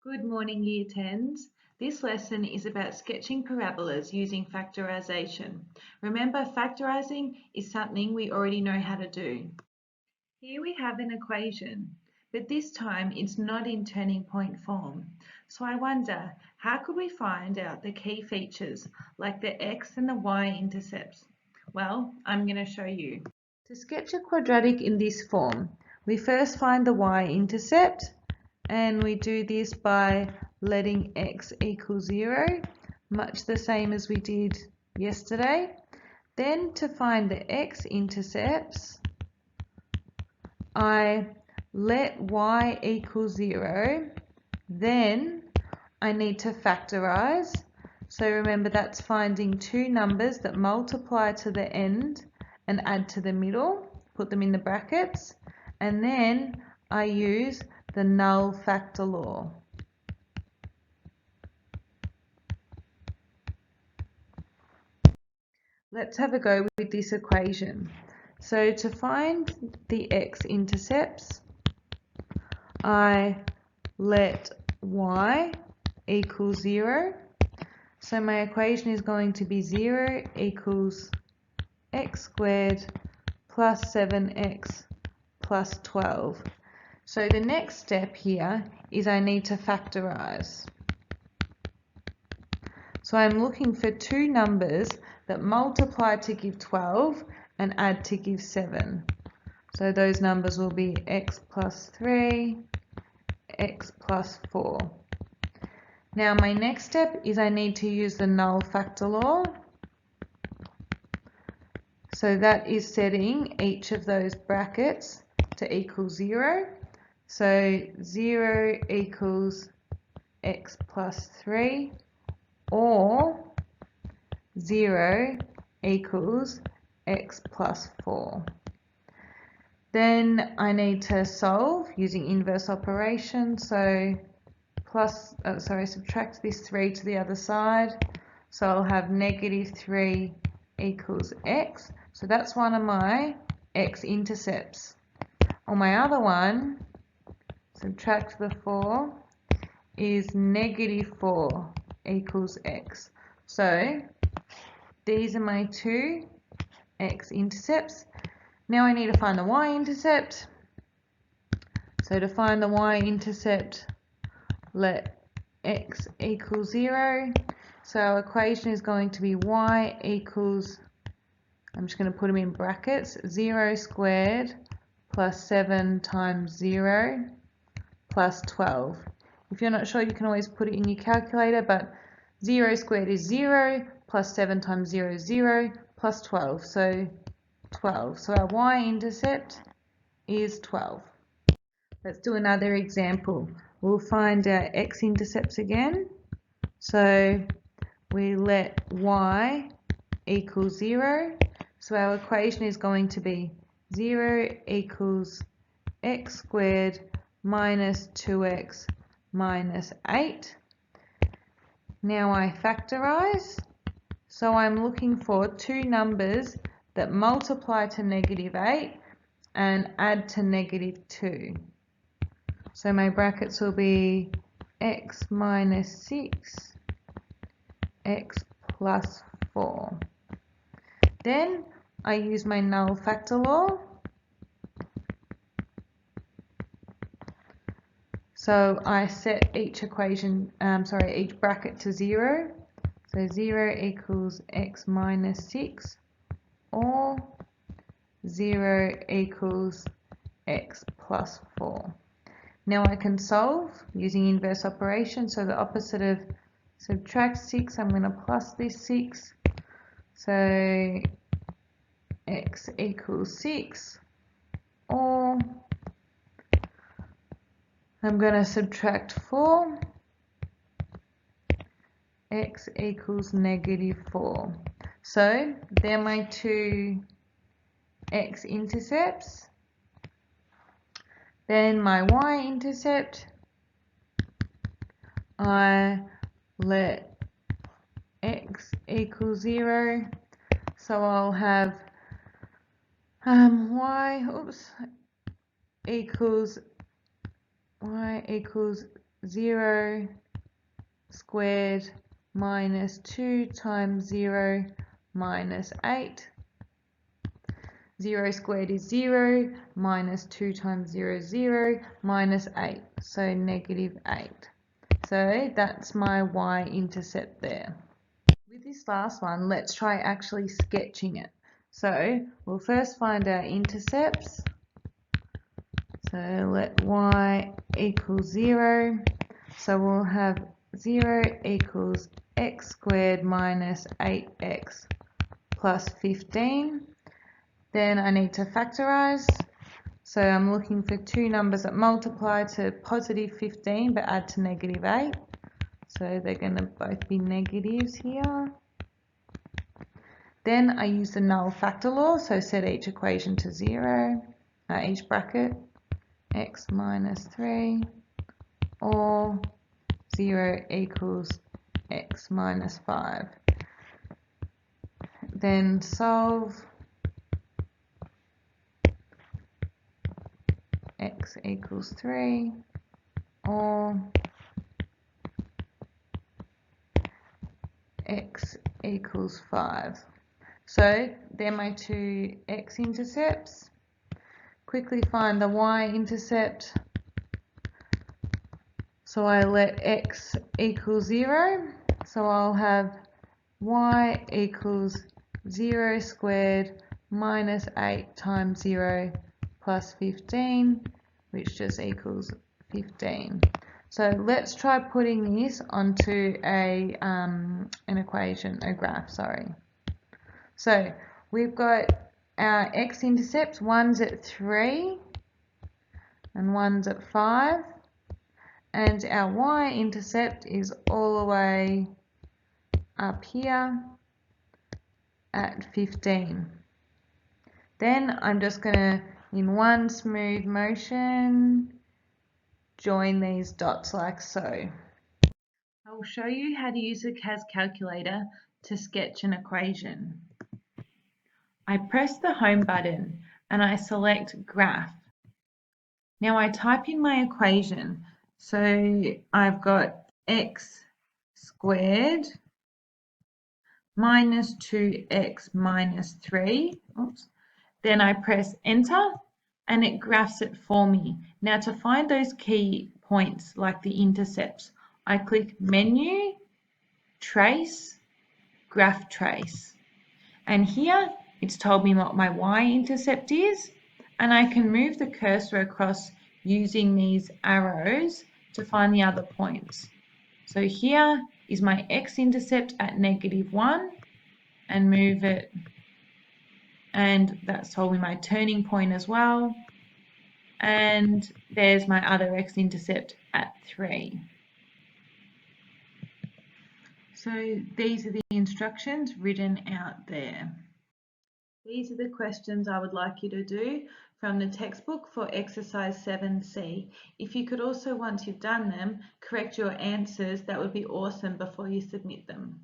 Good morning, Year 10s. This lesson is about sketching parabolas using factorisation. Remember, factorising is something we already know how to do. Here we have an equation, but this time it's not in turning point form. So I wonder, how could we find out the key features like the x and the y intercepts? Well, I'm going to show you. To sketch a quadratic in this form, we first find the y-intercept, and we do this by letting x equal 0, much the same as we did yesterday. Then to find the x-intercepts, I let y equal 0, then I need to factorise. So remember, that's finding two numbers that multiply to the end and add to the middle, put them in the brackets, and then I use the null factor law. Let's have a go with this equation. So to find the x-intercepts, I let y equal 0. So my equation is going to be 0 equals x squared plus 7x plus 12. So the next step here is I need to factorise. So I'm looking for two numbers that multiply to give 12 and add to give 7. So those numbers will be x plus 3, x plus 4. Now my next step is I need to use the null factor law. So that is setting each of those brackets to equal 0. So 0 equals x plus 3, or 0 equals x plus 4. Then I need to solve using inverse operation. So subtract this 3 to the other side. So I'll have negative 3 equals x. So that's one of my x-intercepts. On my other one, subtract the 4, is negative 4 equals x. So these are my two x-intercepts. Now I need to find the y-intercept. So to find the y-intercept, let x equal 0. So our equation is going to be y equals, I'm just going to put them in brackets, 0 squared plus 7 times 0 plus 12. If you're not sure, you can always put it in your calculator, but 0 squared is 0, plus 7 times 0 is 0, plus 12, so 12. So our y-intercept is 12. Let's do another example. We'll find our x-intercepts again. So we let y equal 0. So our equation is going to be 0 equals x squared minus 2x minus 8. Now I factorise. So I'm looking for two numbers that multiply to negative 8 and add to negative 2. So my brackets will be x minus 6, x plus 4. Then I use my null factor law. So I set each each bracket to 0. So 0 equals x minus 6, or 0 equals x plus 4. Now I can solve using inverse operation. So the opposite of subtract 6, I'm going to plus this 6. So x equals 6, or I'm going to subtract 4, x equals negative 4. So they're my two x-intercepts. Then my y-intercept, I let x equal 0. So I'll have y equals 0 squared minus 2 times 0 minus 8. 0 squared is 0, minus 2 times 0 is 0, minus 8, so negative 8. So that's my y-intercept there. With this last one, let's try actually sketching it. So we'll first find our intercepts. So let y equals 0. So we'll have 0 equals x squared minus 8x plus 15. Then I need to factorise. So I'm looking for two numbers that multiply to positive 15 but add to negative 8. So they're going to both be negatives here. Then I use the null factor law, so set each equation to 0, each bracket, x minus 3, or 0 equals x minus 5. Then solve x equals 3, or x equals 5. So they're my two x-intercepts. Quickly find the y-intercept. So I let x equal 0. So I'll have y equals 0 squared minus 8 times 0 plus 15, which just equals 15. So let's try putting this onto an equation, a graph, sorry. So we've got our x-intercepts, one's at 3 and one's at 5. And our y-intercept is all the way up here at 15. Then I'm just going to, in one smooth motion, join these dots like so. I will show you how to use the CAS calculator to sketch an equation. I press the home button and I select graph. Now I type in my equation. So I've got x squared minus 2x minus 3. Oops. Then I press enter and it graphs it for me. Now to find those key points like the intercepts, I click menu, trace, graph trace. And here it's told me what my y-intercept is, and I can move the cursor across using these arrows to find the other points. So here is my x-intercept at -1 and move it, and that's told me my turning point as well. And there's my other x-intercept at 3. So these are the instructions written out there. These are the questions I would like you to do from the textbook for exercise 7C. If you could also, once you've done them, correct your answers, that would be awesome before you submit them.